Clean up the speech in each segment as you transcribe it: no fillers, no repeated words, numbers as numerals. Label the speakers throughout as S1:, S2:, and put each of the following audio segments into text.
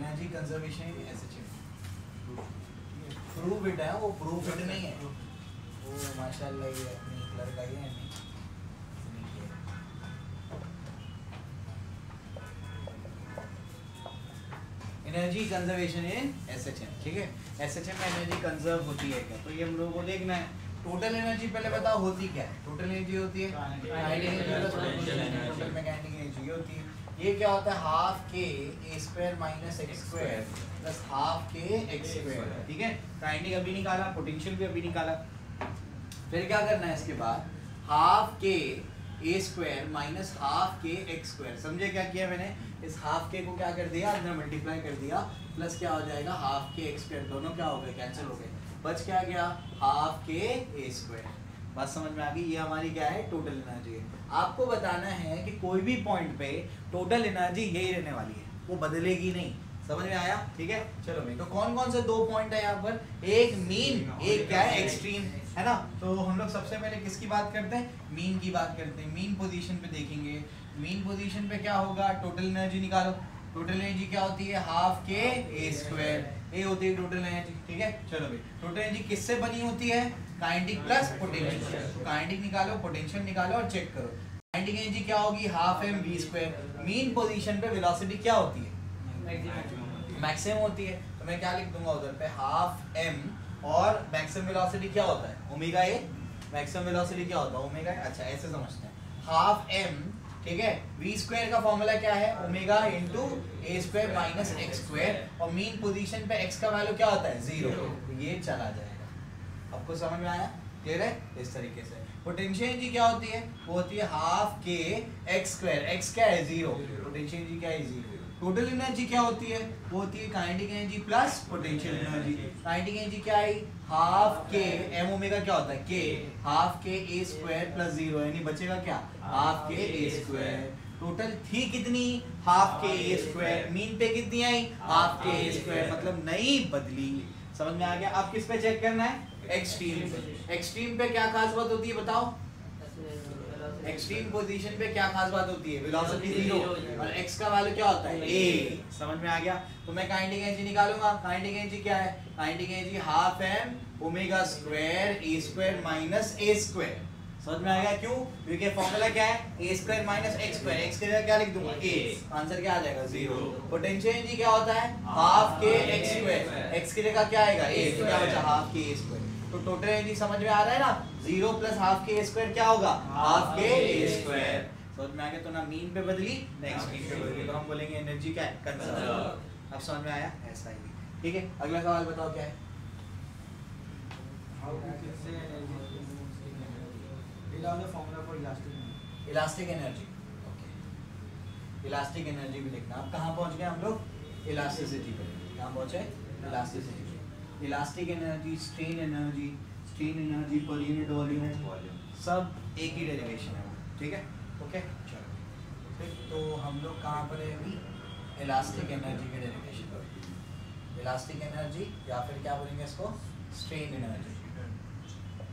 S1: Energy conservation SHM prove it है, वो prove it नहीं है वो माशाल्लाह ये अपनी लड़का ही है नहीं। एनर्जी कंजर्वेशन इन एसएचएम, ठीक है। एसएचएम में एनर्जी कंजर्व होती है क्या, तो ये हम लोगों को देखना है। टोटल एनर्जी पहले बताओ होती क्या है। टोटल एनर्जी होती है kinetic energy, total mechanical energy होती है। ये क्या होता है half k a square minus x square plus half k x square, ठीक है। काइनेटिक अभी निकाला, पोटेंशियल भी अभी निकाला। फिर क्या करना है इसके बाद, half k a square minus half k x square. समझे क्या किया मैंने, इस हाफ के को क्या कर दिया, अंदर मल्टीप्लाई कर दिया, प्लस क्या हो जाएगा हाफ के एक्स स्क्वायर, दोनों क्या हो गए कैंसिल हो गए, बच क्या गया हाफ के ए स्क्वायर। बात समझ में आ गई, ये हमारी क्या है टोटल एनर्जी है। आपको बताना है कि कोई भी पॉइंट पे टोटल एनर्जी यही रहने वाली है, वो बदलेगी नहीं। समझ में आया, ठीक है। चलो भाई, तो कौन कौन से दो पॉइंट है यहाँ पर, एक मीन, एक क्या है एक्सट्रीम, है ना। तो हम लोग सबसे पहले किसकी बात करते हैं, मीन की बात करते हैं। मीन पोजीशन पे देखेंगे, मीन पोजीशन पे क्या होगा, टोटल एनर्जी निकालो। टोटल एनर्जी क्या होती है हाफ के ए स्क्वायर, ए होती है टोटल एनर्जी, ठीक है। चलो भाई, टोटल एनर्जी किससे बनी होती है, काइनेटिक प्लस पोटेंशियल। तो काइनेटिक निकालो, पोटेंशियल निकालो और चेक करो। काइनेटिक एनर्जी क्या होगी half m v square. Mean position पे वेलोसिटी क्या होती है, मैक्सिमम होती है। तो मैं क्या लिख दूंगा उधर पे, हाफ एम और मैक्सिमम वेलोसिटी क्या होता है ओमेगा ए। मैक्सिमम वेलोसिटी क्या होता है ओमेगा ए। अच्छा ऐसे समझते हैं, हाफ एम, ठीक है। वी स्क्वायर का फॉर्मूला क्या है ओमेगा इंटू ए स्क्वायर माइनस एक्स स्क्वायर, और मीन पोजीशन पे एक्स का वैल्यू क्या होता है 0, तो ये चला जाएगा। आपको समझ में आया, क्लियर है। इस तरीके से पोटेंशियल एनर्जी क्या होती है, वो होती है half k x square, x क्या है 0, पोटेंशियल एनर्जी क्या है 0। टोटल एनर्जी क्या होती है, वो होती है kinetic energy plus potential energy. Kinetic energy क्या है हाफ के एम ओमेगा क्या होता है के, half k a square plus 0, यानी बचेगा क्या half k a square. Total थी कितनी half k a square, mean पे कितनी आई हाफ के ए स्क्वायर, मतलब नहीं बदली। समझ में आ गया। अब किस पे चेक करना है, एक्सट्रीम पे। एक्सट्रीम पे क्या खास बात होती है बताओ, एक्सट्रीम पोजीशन पे क्या खास बात होती है, वेलोसिटी 0 और x का वैल्यू क्या होता है a। समझ में आ गया। तो मैं काइनेटिक एनर्जी निकालूंगा। काइनेटिक एनर्जी क्या है, kinetic energy half m omega square a square minus a square. समझ में आ गया, क्यों, क्योंकि फॉर्मूला क्या है a square minus x square, x के जगह क्या लिख दूंगा a, आंसर क्या आ जाएगा 0। पोटेंशियल एनर्जी क्या होता है हाफ के x स्क्वायर, x की जगह क्या आएगा a, तो क्या बचा हाफ के a स्क्वायर। तो टोटल एनर्जी समझ में आ रहा है ना, 0 plus half k a square क्या होगा हाफ के ए स्क्वायर। समझ में आ गया। तो ना मीन पे बदली ना एक्सट्रीम पे बदली, तो हम बोलेंगे एनर्जी क्या है कंजर्व। अब समझ में आया, ऐसा ही, ठीक है। अगला सवाल बताओ क्या है, elastic energy. Okay, elastic energy भी लिखना। अब कहाँ पहुँच गए हम लोग, इलास्टिसिटी पे। कहाँ पहुँचे, elasticity. Elastic energy, strain energy, strain energy per unit volume, सब एक ही डेरिवेशन है, ठीक है। ओके चलो, फिर तो हम लोग कहाँ पर है अभी, इलास्टिक एनर्जी के डेरिवेशन पर। इलास्टिक एनर्जी या फिर क्या बोलेंगे इसको, स्ट्रेन एनर्जी,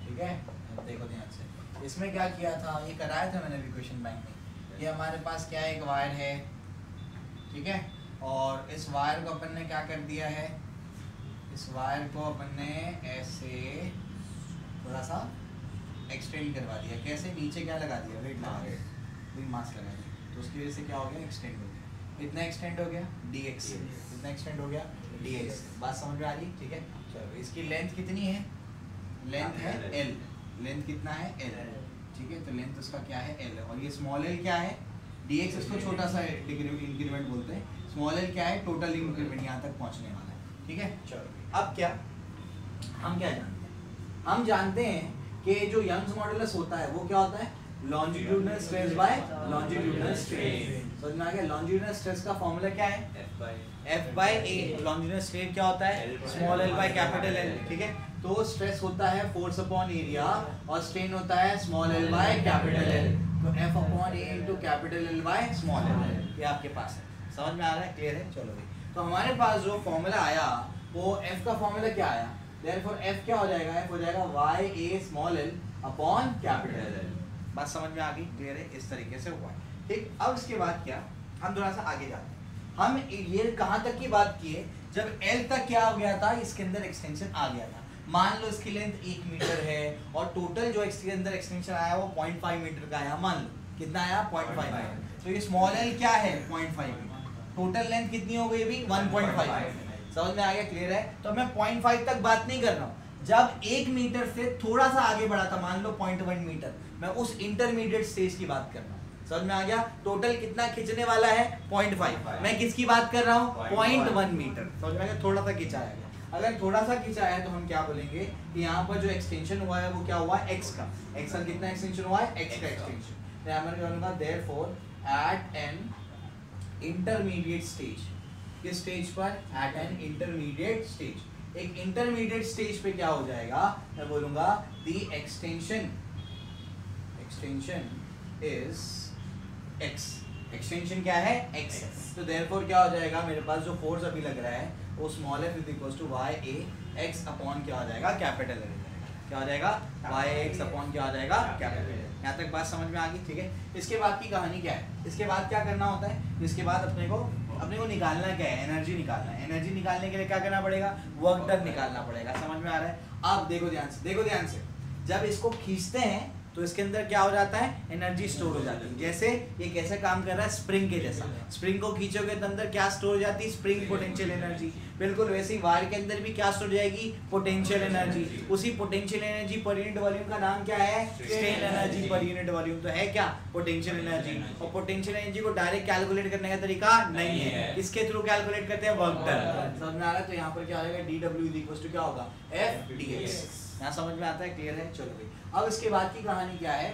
S1: ठीक है। अब देखो ध्यान से, इसमें क्या किया था, ये कराया था मैंने अभी क्वेश्चन बैंक में। ये हमारे पास क्या है, एक वायर है, ठीक है। और इस वायर को अपन ने क्या कर दिया है, इस वायर को अपन ने ऐसे थोड़ा सा एक्सटेंड करवा दिया। कैसे, नीचे क्या लगा दिया, वेट लगा दिया, विंग मास लगा दिया, तो उसकी वजह से क्या हो गया, एक्सटेंड हो गया। इतना एक्सटेंड हो गया dx से, इतना एक्सटेंड हो गया dx। बात समझ में आ रही, ठीक है। चलो, इसकी लेंथ कितनी है, लेंथ है l, लेंथ कितना है l, ठीक है। तो लेंथ उसका क्या है l, और ये स्मॉल l क्या है dx, इसको छोटा सा इंक्रीमेंट बोलते हैं। स्मॉल l क्या है, टोटल इंक्रीमेंट यहाँ तक पहुँचने वाला है, ठीक है। चलो, अब क्या हम क्या जानते हैं, हम जानते हैं कि जो यंग्स मॉडुलस होता है वो क्या होता है, longitudinal stress by longitudinal strain. समझ में आ गया। लॉन्जिट्यूडिनल स्ट्रेस का फॉर्मूला क्या है, F by A। Longitudinal strain क्या होता है, small l by capital L, ठीक है। तो स्ट्रेस होता है फोर्स अपॉन एरिया और स्ट्रेन होता है small l by capital L। तो F upon A into capital L by small l, ये आपके पास है। समझ में आ रहा है, क्लियर है। चलो भाई, तो हमारे पास जो फॉर्मूला आया वो F का फॉर्मूला क्या आया, देयरफॉर F क्या हो जाएगा, F हो जाएगा YA small l upon capital L। बात समझ में आ गई, क्लियर है। इस तरीके से हुआ, ठीक। अब इसके बाद क्या, हम थोड़ा सा आगे जाते हैं हम ये कहाँ तक की बात की है, जब L तक क्या हो गया था, इसके अंदर एक्सटेंशन आ गया था। मान लो इसकी लेंथ 1 मीटर है और टोटल जो इसके अंदर एक्सटेंशन आया वो 0.5 मीटर का आया। मान लो कितना आया, 0.5 मीटर। तो ये स्मॉल l क्या है, 0.5 मीटर। टोटल लेंथ कितनी हो गई अभी, 1.5। समझ में आ गया, क्लियर है। तो मैं 0.5 तक बात नहीं कर रहा हूँ, जब 1 मीटर से थोड़ा सा आगे बढ़ा था, मान लो 0.1 मीटर, मैं उस इंटरमीडिएट स्टेज की बात कर रहा हूँ। समझ में आ गया। टोटल कितना खींचने वाला है, 0.5। मैं किसकी बात कर रहा हूँ, 0.1 मीटर। समझ में आ गया, थोड़ा सा खिंचाया गया। अगर थोड़ा सा खिंचाया है तो हम क्या बोलेंगे कि यहाँ पर जो एक्सटेंशन हुआ है वो क्या हुआ है, x का। x का कितना एक्सटेंशन हुआ है, x का एक्सटेंशन। तो मैं बोलूंगा therefore at an intermediate stage, किस स्टेज पर, एट एन इंटरमीडिएट स्टेज। एक इंटरमीडिएट स्टेज पे क्या हो जाएगा, मैं बोलूंगा the extension is x। Extension क्या है, x। तो देयरफॉर क्या हो जाएगा, मेरे पास जो फोर्स अभी लग रहा है वो small f is equal to y a x upon क्या हो जाएगा, कैपिटल L। क्या हो जाएगा, वाई एक्स अपॉन क्या हो जाएगा, कैपिटल L। यहाँ तक बात समझ में आ गई, ठीक है। इसके बाद की कहानी क्या है, इसके बाद क्या करना होता है, इसके बाद अपने को निकालना क्या है, एनर्जी निकालना है। एनर्जी निकालने के लिए क्या करना पड़ेगा, वर्क डन निकालना पड़ेगा। समझ में आ रहा है। अब देखो ध्यान से, जब इसको खींचते हैं तो इसके अंदर क्या हो जाता है, एनर्जी स्टोर हो जाती है। जैसे ये कैसे काम कर रहा है, स्प्रिंग के जैसा। स्प्रिंग को खींचोगे तो अंदर क्या स्टोर हो जाती है, स्प्रिंग पोटेंशियल एनर्जी। बिल्कुल वैसे ही वायर के अंदर भी क्या स्टोर हो जाएगी, पोटेंशियल एनर्जी। उसी potential energy per unit volume का नाम क्या है, strain energy per unit volume. तो है क्या, पोटेंशियल एनर्जी। और पोटेंशियल एनर्जी को डायरेक्ट कैलकुलेट करने का तरीका नहीं है, इसके थ्रू कैलकुलेट करते हैं, वर्क डन। समझ में आ रहा है। तो यहाँ पर क्या हो जाएगा, dW क्या होगा, F/dx। यहाँ समझ में आता है, क्लियर है। चलो भाई, अब इसके बाद की कहानी क्या है,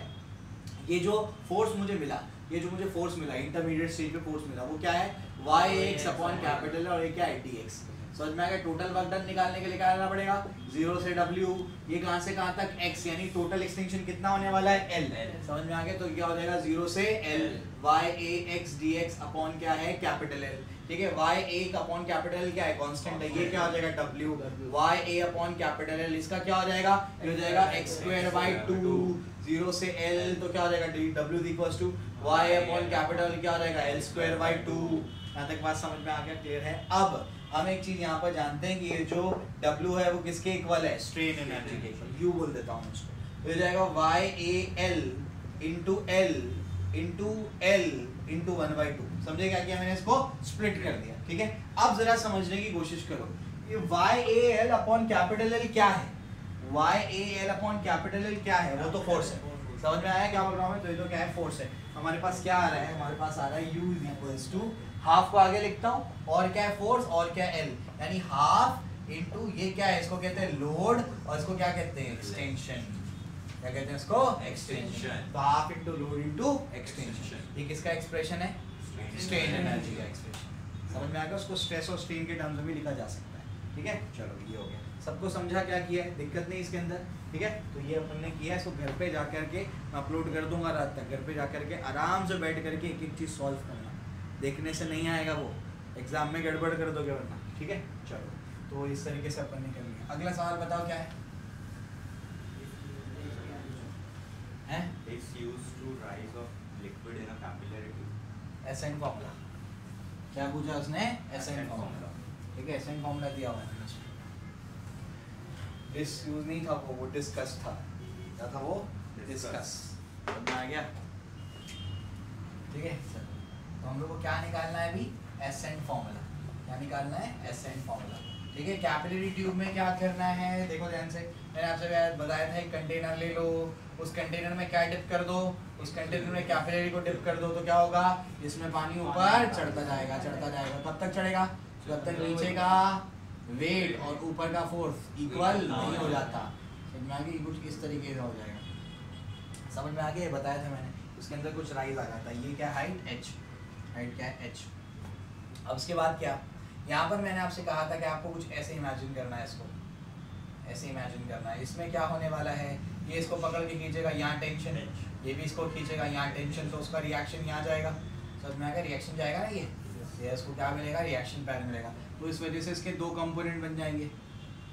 S1: ये जो फोर्स मुझे मिला, इंटरमीडिएट स्टेज पे फोर्स मिला, वो क्या है, y(x) अपॉन कैपिटल और ये क्या है, dx। समझ में आ गया। टोटल वर्क डन निकालने के लिए क्या करना पड़ेगा, 0 से w, ये कहां से कहां तक, x, यानी टोटल एक्सटेंशन कितना होने वाला है, l। समझ में आ गया। तो क्या हो जाएगा, 0 से l, y(a)x dx अपॉन क्या है, कैपिटल L। ठीक है, y(a) अपॉन कैपिटल क्या है, कांस्टेंट है, ये क्या हो जाएगा, w, y(a) upon capital L, इसका क्या हो जाएगा, ये हो जाएगा x²/2, 0 से l, तो क्या हो जाएगा, w equals to y upon capital क्या हो जाएगा, l²/2। यहाँ तक बात समझ में आ गया, क्लियर है। अब हम एक चीज यहाँ पर जानते हैं कि ये जो w है वो किसके इक्वल है, स्ट्रेन एनर्जी के इक्वल। u बोल देता हूँ इसको, ये हो जाएगा y(a)l into l into l into 1/2। समझे क्या किया मैंने, इसको स्प्लिट कर दिया। ठीक है, अब जरा समझने की कोशिश करो, ये y(a)l अपॉन कैपिटल L क्या है, y(a)l अपॉन कैपिटल L क्या है, वो तो फोर्स है। समझ में आया क्या बोल रहा हूँ मैं, तो ये तो क्या है, फोर्स है। हमारे पास क्या आ रहा है, हमारे पास आ रहा है u इक्वल्स टू हाफ को आगे लिखता हूँ, और क्या है, फोर्स, और क्या है, l, यानी हाफ इंटू ये क्या है, इसको कहते हैं लोड, और इसको क्या कहते हैं, एक्सटेंशन। क्या कहते हैं इसको, एक्सटेंशन। तो half into load into extension, ये किसका एक्सप्रेशन है, स्ट्रेन एनर्जी का एक्सप्रेशन। समझ में आ गया। उसको स्ट्रेस और स्ट्रेन के टर्म्स में भी लिखा जा सकता है। ठीक है, चलो ये हो गया, सबको समझा क्या किया है, दिक्कत नहीं इसके अंदर। ठीक है, तो ये अपन ने किया, इसको घर पे जा करके मैं अपलोड कर दूंगा रात तक। घर पे जा करके आराम से बैठ करके एक एक चीज़ सॉल्व करना, देखने से नहीं आएगा वो, एग्जाम में गड़बड़ कर दोगे वरना। ठीक है, चलो तो इस तरीके से अपन ने कर लिया। अगला सवाल बताओ क्या है,
S2: It's used to rise of liquid in a capillary tube.
S1: एसएन फॉर्मूला। क्या पूछा उसने, एसएन फॉर्मूला। ठीक है, एसएन फॉर्मूला दिया हुआ है। डिस यूज नहीं था वो डिस्कस था। क्या था वो, डिस्कस। समझ आ गया। ठीक है, तो हम लोग को क्या निकालना है अभी, एसएन फॉर्मूला। क्या निकालना है, एसएन फॉर्मूला। ठीक है, कैपिलरी ट्यूब में क्या करना है, देखो ध्यान से, मैंने आपसे बताया था, एक कंटेनर ले लो, उस कंटेनर में क्या डिप कर दो, उस कंटेनर में कैपिलरी को डिप कर दो, तो क्या होगा, इसमें पानी ऊपर चढ़ता जाएगा, कब तक चढ़ेगा, जब तक नीचे का वेट और ऊपर का फोर्स इक्वल नहीं हो जाता। समझ में आ गई, कुछ इस तरीके से हो जाएगा। समझ में आ गया, बताया था मैंने, उसके अंदर कुछ राइज आ जाता है। ये क्या हाइट, h, हाइट क्या है, h। अब उसके बाद क्या, यहाँ पर मैंने आपसे कहा था कि आपको कुछ ऐसे इमेजिन करना है, इसको ऐसे इमेजिन करना है। इसमें क्या होने वाला है, ये इसको पकड़ के खींचेगा, यहाँ टेंशन, ये भी इसको खींचेगा, यहाँ टेंशन, तो उसका रिएक्शन यहाँ जाएगा। समझ में आएगा, रिएक्शन जाएगा ना, ये इसको क्या मिलेगा, रिएक्शन पैर मिलेगा। तो इस वजह से इसके दो कंपोनेंट बन जाएंगे,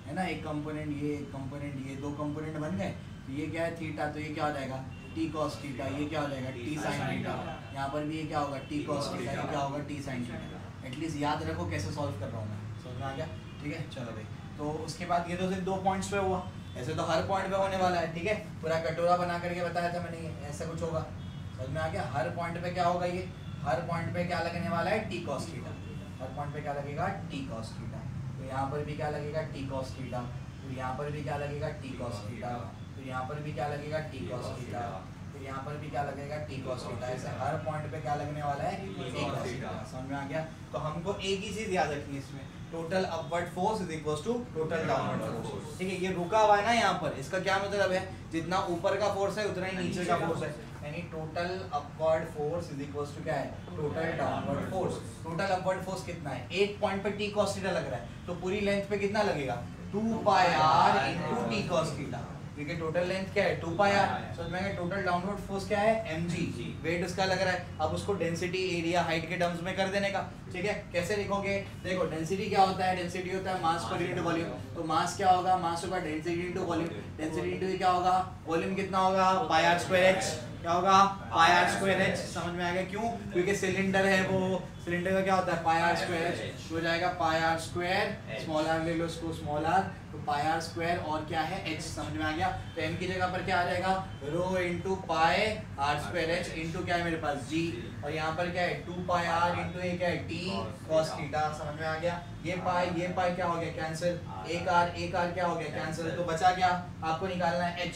S1: है ना, एक कंपोनेंट ये, एक कंपोनेंट ये, दो कंपोनेंट बन गए। तो ये क्या है, थीटा, तो ये क्या हो जाएगा, टी कॉस थीटा, ये क्या हो जाएगा, टी साइन थीटा। यहाँ पर भी ये क्या होगा, टी कॉस थीटा, ये क्या होगा, टी साइन थीटा। एटलीस्ट याद रखो कैसे सॉल्व कर रहा हूँ मैं, समझ में आ गया? ठीक है, चलो भाई। तो उसके बाद ये तो सिर्फ 2 पॉइंट्स पे हुआ, ऐसे तो हर पॉइंट पे होने वाला है। ठीक है, पूरा कटोरा बना करके बताया था मैंने, ऐसा कुछ होगा, समझ में आ गया? हर पॉइंट पे क्या होगा, ये हर पॉइंट पे क्या लगने वाला है, टी कॉस थीटा। हर पॉइंट पे क्या लगेगा, टी कॉस थीटा। तो यहाँ पर भी क्या लगेगा, टी कॉस थीटा। तो यहाँ पर भी क्या लगेगा, टी कॉस थीटा। तो यहाँ पर भी क्या लगेगा, टी कॉस थीटा। तो यहाँ पर भी क्या लगेगा, टी कॉस थीटा। ऐसे हर पॉइंट पे क्या लगने वाला है, टी कॉस थीटा। समझ में आ गया? तो हमको एक ही चीज याद रखनी है इसमें, total upward force is equal to total downward force. ठीक है, ये रुका हुआ है ना यहाँ पर, इसका क्या मतलब है, जितना ऊपर का फोर्स है उतना ही नीचे का फोर्स है, यानी total upward force is equal to क्या है, total downward force. Total upward force कितना है, एक पॉइंट पे टी कॉस थीटा लग रहा है, तो पूरी लेंथ पे कितना लगेगा, 2 pi r into t cos theta. क्योंकि टोटल लेंथ क्या है, 2 पाई आर। समझ में आया? टोटल डाउनवर्ड फोर्स क्या है, mg, वेट उसका लग रहा है। अब उसको डेंसिटी, एरिया, हाइट के टर्म्स में कर देने का। ठीक है, कैसे लिखोगे, देखो डेंसिटी क्या होता है, डेंसिटी होता है मास पर यूनिट वॉल्यूम। तो मास क्या होगा, मास होगा density into volume. Density into क्या होगा, वॉल्यूम कितना होगा, पाई आर स्क्वायर h। क्या होगा, पाई आर स्क्वायर h। समझ में आ गया? क्यों, क्योंकि सिलेंडर है वो, सिलेंडर का क्या होता है, पाई आर स्क्वायर h। हो जाएगा पाई आर स्क्वायर, स्मॉल आर ले लो इसको, स्मॉल आर, तो पाई आर स्क्वायर और क्या है, h। समझ में आ गया? तो m की जगह पर क्या आ जाएगा, rho into pi r square h into क्या है मेरे पास, g। और यहाँ पर क्या है, 2 पाई आर इंटू ये क्या है, t cos थीटा। समझ में आ गया? ये पाई क्या हो गया, कैंसिल, एक आर क्या हो गया, कैंसिल। तो बचा क्या, आपको निकालना है h।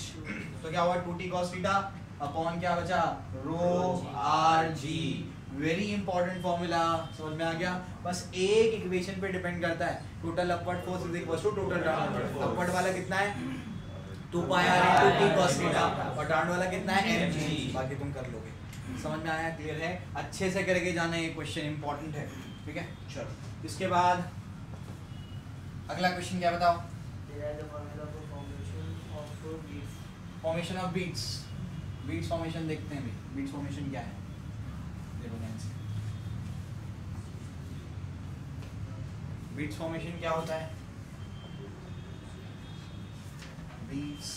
S1: तो क्या हुआ, 2t cos थीटा अपॉन क्या बचा, rho r g. Very important formula, समझ में आ गया? बस एक इक्वेशन पे डिपेंड करता है, total upward force is equal to total downward force. Upward वाला कितना है, 2 pi r into t cos theta, और डाउनवर्ड वाला कितना है, mg। बाकी तुम कर लोगे। समझ में आया, क्लियर है? अच्छे से करके जाना, ये क्वेश्चन इंपॉर्टेंट है। ठीक है, चलो इसके बाद अगला क्वेश्चन क्या बताओ, formation of beats. Beats formation देखते हैं भाई, बीट्स फॉर्मेशन क्या है, देखो ध्यान से। बीट्स फॉर्मेशन क्या होता है, बीट्स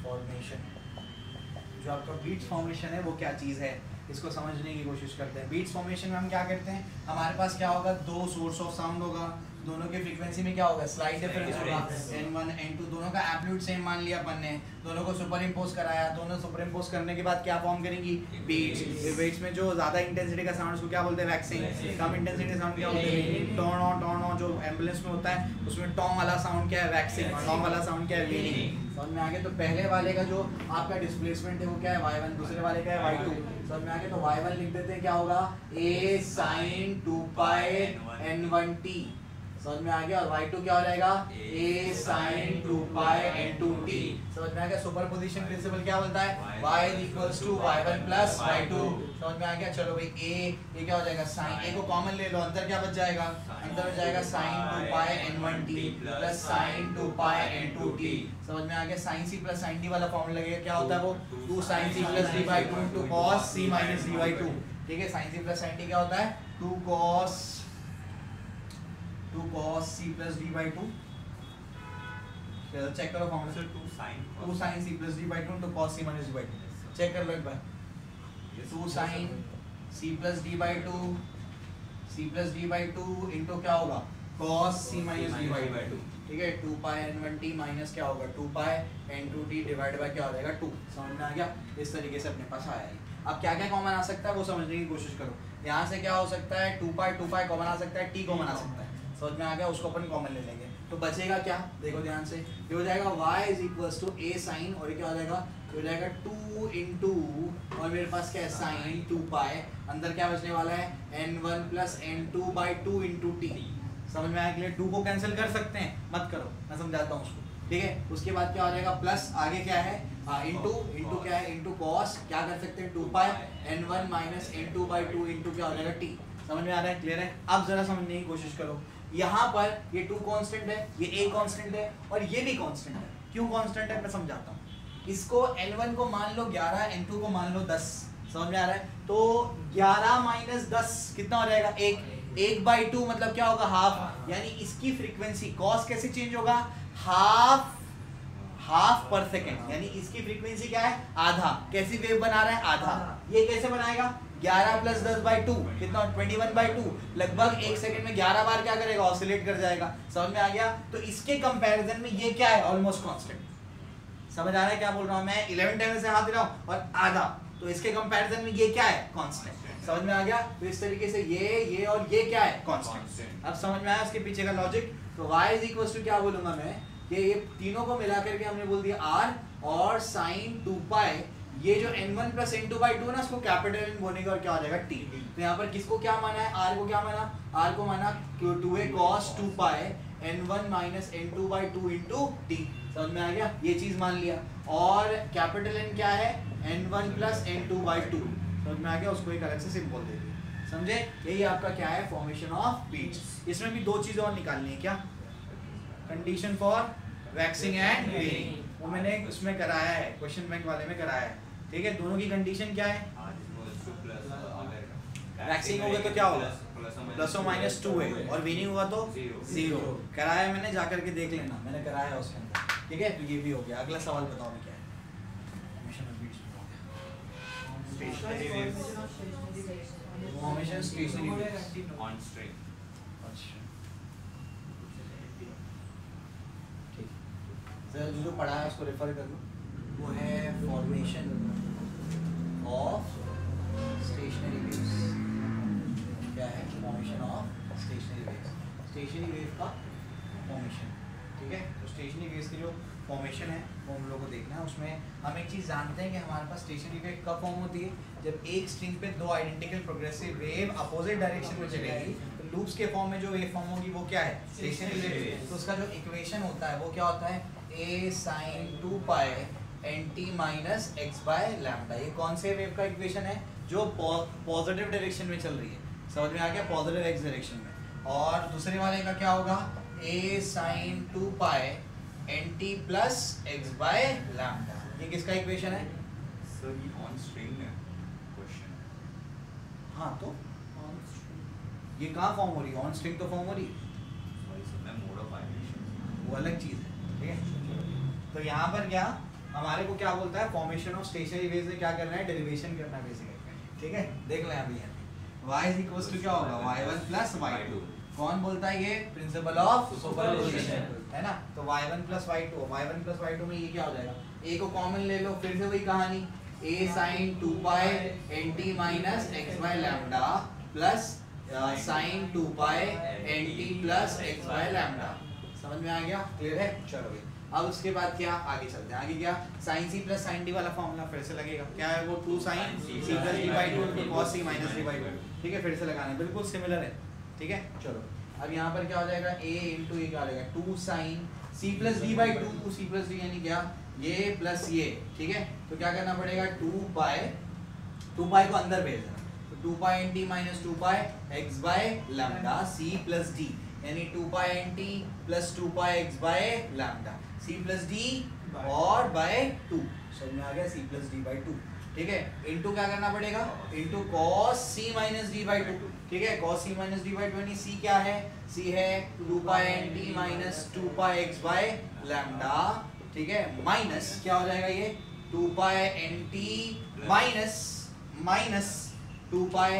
S1: फॉर्मेशन, जो आपका बीट्स फॉर्मेशन है वो क्या चीज़ है, इसको समझने की कोशिश करते हैं। बीट्स फॉर्मेशन में हम क्या करते हैं, हमारे पास क्या होगा, 2 सोर्स ऑफ साउंड होगा, दोनों के फ्रीक्वेंसी में क्या होगा, स्लाइड डिफरेंस होगा, n1 n2, दोनों का एम्पलीट्यूड सेम मान लिया अपन ने, दोनों को सुपर इम्पोज कराया, दोनों सुपर इम्पोज करने के बाद क्या फॉर्म करेंगी, बीट्स। बीट्स में जो ज़्यादा इंटेंसिटी का साउंड उसको क्या बोलते हैं, वैक्सिंग। कम इंटेंसिटी साउंड क्या बोलते हैं, टॉन, जो एम्बुलेंस में होता है उसमें टॉन वाला साउंड क्या है, वैक्सिंग, और टॉन वाला साउंड क्या है, वीनिंग। समझ में आ गया? तो पहले वाले का जो आपका डिस्प्लेसमेंट है वो क्या है, y1, दूसरे वाले का है y2। समझ में आ गया? तो y1 लिख देते हैं, क्या होगा, a sin 2 पाई n1t। समझ में आ गया? और y2 क्या हो जाएगा, a sin 2 पाई n2t। समझ में आ गया? सुपरपोजिशन प्रिंसिपल क्या बोलता है, y equals to y1 plus y2। समझ में आ गया? चलो भाई ये क्या हो जाएगा, साइन, a को कॉमन ले लो, अंदर क्या बच जाएगा, अंदर बच जाएगा sin 2 pi n1t plus sin 2 pi n2t। समझ में आ गया? sin c plus sin d वाला फॉर्मूला लगेगा, क्या होता है वो, 2 sin c plus d by 2 into cos c minus d by 2। ठीक है, sin c plus sin d क्या होता है, 2 cos c plus d by 2। Check करो formula, 2 sin c plus d by 2 into cos c minus d by 2। Check कर लो एक बार, 2 sin c plus d by 2, c plus d by 2 into क्या होगा, cos c minus d by 2। ठीक है, 2 pi n1t minus क्या होगा, 2 पाई n2t डिवाइड बाय क्या हो जाएगा, 2। समझ में आ गया? इस तरीके से अपने पास आया है। अब क्या क्या कॉमन आ सकता है वो समझने की कोशिश करो। यहाँ से क्या हो सकता है, 2 पाई कॉमन आ सकता है, t कॉमन आ सकता है। समझ में आ गया? उसको अपन कॉमन ले लेंगे, तो बचेगा क्या, देखो ध्यान से, ये हो जाएगा y is equals to a sine, और ये क्या हो जाएगा, ये हो जाएगा 2 इंटू, और मेरे पास क्या है, साइन 2 पाई, अंदर क्या बचने वाला है, n1 plus n2 by 2 into t। समझ में आया? क्लियर? 2 को कैंसिल कर सकते हैं, मत करो, मैं समझाता हूँ उसको। ठीक है, उसके बाद क्या हो जाएगा, प्लस आगे क्या है, इंटू क्या है, इंटू कॉस, क्या कर सकते हैं, 2 पाई n1 minus n2 by 2 into क्या हो जाएगा, t। समझ में आ रहा है? क्लियर है? अब जरा समझने की कोशिश करो, यहाँ पर ये 2 कांस्टेंट है, ये a कांस्टेंट है, और ये भी कांस्टेंट है। क्यों कांस्टेंट है मैं समझाता हूँ। इसको n1 को मान लो 11, n2 को मान लो 10। समझ में आ रहा है? तो 11 माइनस 10 कितना हो जाएगा, 1 बाई 2 मतलब क्या होगा, हाफ। यानी इसकी फ्रीक्वेंसी कॉस कैसे चेंज होगा, हाफ पर सेकेंड, यानी इसकी फ्रीक्वेंसी क्या है, आधा। कैसी वेव बना रहा है, आधा। ये कैसे बनाएगा, 11 प्लस 10 बाई 2 कितना 21 बाई 2, लगभग 1 सेकंड में 11 बार क्या करेगा, ऑसिलेट कर जाएगा। समझ में आ गया? तो इसके कंपैरिजन में ये क्या है, ऑलमोस्ट कांस्टेंट। समझ आ रहा है क्या बोल रहा हूं मैं? 11 टेबल से हाथ रहा हूं और आधा, तो इसके कंपैरिजन में ये क्या है, कांस्टेंट। समझ में आ गया? तो इस तरीके से ये और ये क्या है, कांस्टेंट। अब समझ में आया इसके पीछे का लॉजिक? तो y इज इक्वल टू क्या बोलूंगा मैं कि ये तीनों को मिला करके हमने बोल दिया r और sin 2 पाई, ये जो n1 प्लस n2 बाई 2 है ना, उसको कैपिटल n बोलेंगे और क्या हो जाएगा t। तो यहाँ पर किसको क्या माना है, r को क्या माना, r को माना 2a cos 2 pi n1 minus n2 by 2 into t। समझ में आ गया? ये चीज मान लिया। और कैपिटल N क्या है, n1 प्लस n2 बाई 2। समझ में आ गया? उसको एक अलग से सिंबल दे दिया। समझे? यही आपका क्या है, फॉर्मेशन ऑफ बीट्स। इसमें भी दो चीजें और निकालनी है क्या, कंडीशन फॉर वैक्सिंग एंड वेनिंग, वो मैंने उसमें कराया है, क्वेश्चन बैंक वाले में कराया है। ठीक है, दोनों की कंडीशन क्या है, वैक्सिंग होगा तो क्या होगा, प्लस और माइनस 2 है, और वेनिंग होगा तो 0। कराया मैंने, जाकर के देख लेना, मैंने कराया उसके अंदर। ठीक है, तो ये भी हो गया। अगला सवाल बताओ मैं क्या है, formation stationery waves
S2: on string.
S1: अच्छा ठीक, सर जो पढ़ा है उसको रेफर कर लो। वो है फॉर्मेशन ऑफ स्टेशनरी वेव्स। क्या है, formation of stationery waves, stationary wave का फॉर्मेशन। ठीक है, तो स्टेशनरी वेव्स की जो फॉर्मेशन है वो हम लोग को देखना है। उसमें हम एक चीज़ जानते हैं कि हमारे पास स्टेशनरी वेव कब फॉर्म होती है, जब एक स्ट्रिंग पे दो identical progressive wave opposite direction में चलेगी, तो लूप्स के फॉर्म में जो वेव फॉर्म होगी वो क्या है, स्टेशनरी वेव। तो उसका जो इक्वेशन होता है वो क्या होता है, a sin 2 pi nt minus x by lambda. ये कौन से वेव का इक्वेशन है, जो पॉजिटिव डायरेक्शन में चल रही है। समझ में आ गया, पॉजिटिव x डायरेक्शन में। और दूसरे वाले का क्या होगा, a sin 2 pi nt plus x by lambda. ये किसका इक्वेशन है,
S2: सर ये ऑन स्ट्रिंग है क्वेश्चन।
S1: हाँ तो ये कहाँ फॉर्म हो रही है, ऑन स्ट्रिंग तो फॉर्म हो रही है,
S2: सॉरी सर मैं मोड ऑफ वाइब्रेशन,
S1: वो अलग चीज़ है। ठीक है, तो यहाँ पर क्या हमारे को क्या बोलता है, फॉर्मेशन ऑफ स्टेशनरी वेव से क्या करना है, डेरिवेशन करना है बेसिकली। ठीक है, देख लें अभी y इज इक्वल टू क्या होगा, y1 प्लस y2। कौन बोलता है, ये प्रिंसिपल ऑफ सुपरपोजिशन है ना। तो y1 प्लस y2 में ये क्या हो जाएगा, a को कॉमन ले लो, फिर से वही कहानी, a sin 2 pi nt minus x by lambda plus sin 2 pi nt plus x by lambda. समझ में आ गया, क्लियर है? चलो भाई, अब उसके बाद क्या, आगे चलते हैं। आगे क्या, sin c plus sin d वाला फॉर्मूला फिर से लगेगा। क्या है वो, 2 sin c plus d by 2 cos c minus d by 2। ठीक है, फिर से लगाना है, बिल्कुल सिमिलर है। ठीक है, चलो अब यहाँ पर क्या हो जाएगा, a इंटू ये क्या हो जाएगा, 2 sin c plus d by 2, c plus d यानी क्या, ये प्लस ये। ठीक है, तो क्या करना पड़ेगा, 2 पाई को अंदर भेज देना, तो 2 pi nt minus 2 pi x by lambda c plus d, यानी 2 pi nt plus 2 pi x by lambda c plus d और बाय 2। समझ में आ गया, c प्लस d बाय 2। ठीक है, इनटू क्या करना पड़ेगा, into cos c minus d by 2। ठीक है, cos c minus d by 2 यानी c क्या है, c है 2 pi nt minus 2 pi x by lambda. ठीक है, माइनस क्या हो जाएगा, ये 2 pi nt minus 2 pi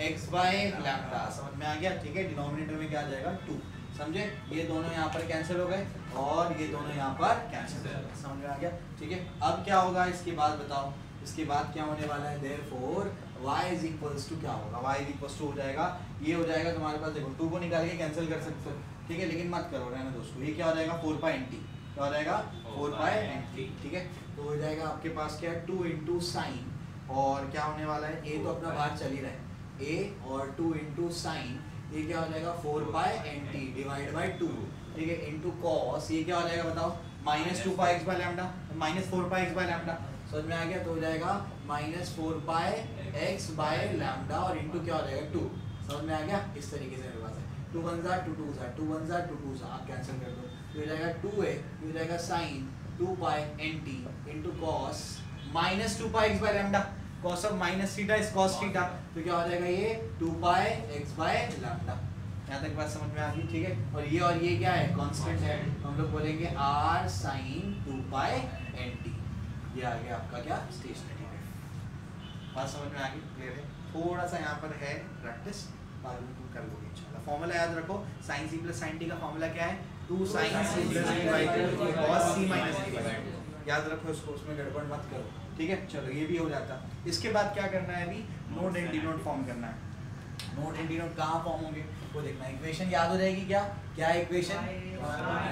S1: x by lambda. समझ में आ गया? ठीक है, डिनोमिनेटर में क्या आ जाएगा, 2। समझे, ये दोनों यहाँ पर कैंसिल हो गए और ये दोनों यहाँ पर कैंसिल हो गए। समझ में आ गया? ठीक है, अब क्या होगा इसके बाद बताओ, इसके बाद क्या होने वाला है, therefore y is equals to क्या होगा, y इज इक्वल्स टू हो जाएगा, ये हो जाएगा तुम्हारे पास, देखो 2 को निकाल के कैंसिल कर सकते हो। ठीक है, लेकिन मत करो, रहने दो उसको। ये क्या हो जाएगा, 4 पाई nt, क्या हो जाएगा, 4 पाई nt। ठीक है, तो हो जाएगा आपके पास क्या है, 2 इंटू साइन, और क्या होने वाला है, a तो अपना बाहर चल ही रहा है, a और 2 इंटू साइन, ये क्या हो जाएगा, 4 पाई nt डिवाइड बाई 2। ठीक है, इंटू कॉस, ये क्या हो जाएगा बताओ, minus 2 pi x by lambda, minus 4 pi x by lambda. समझ में आ गया, तो हो जाएगा minus 4 pi x by lambda और इंटू क्या हो जाएगा, 2। समझ में आ गया, इस तरीके से मेरे पास है, 2 1 जार 2 2 जार 2 1 जार 2 2 जार, आप कैंसिल कर दो, तो हो जाएगा 2a, ये हो जाएगा sine 2 pi nt into cos minus 2 pi x by lambda, cos of minus theta is cos theta, तो क्या हो जाएगा, ये 2 पाई x बाय लैम्डा। यहाँ तक बात समझ में आ गई? ठीक है, और ये क्या है, कांस्टेंट है, तो हम लोग बोलेंगे r sin 2 पाई nt। ये आ गया आपका क्या, स्टेशनरी वेव। बात समझ में आ गई, क्लियर है? थोड़ा सा यहाँ पर है प्रैक्टिस, बाद में तुम कर लोगे इंशाल्लाह। फॉर्मूला याद रखो, sin c plus sin t का फॉर्मूला क्या है, 2 sin c plus d by 2 cos c minus d by 2। याद रखो इसको, उसमें गड़बड़ मत करो, ठीक है। चलो ये भी हो जाता। इसके बाद क्या करना है, अभी नोड एंड डिनोड फॉर्म करना है। नोड एंड डिनोड कहाँ फॉर्म होंगे वो देखना है। इक्वेशन याद हो जाएगी क्या, क्या इक्वेशन,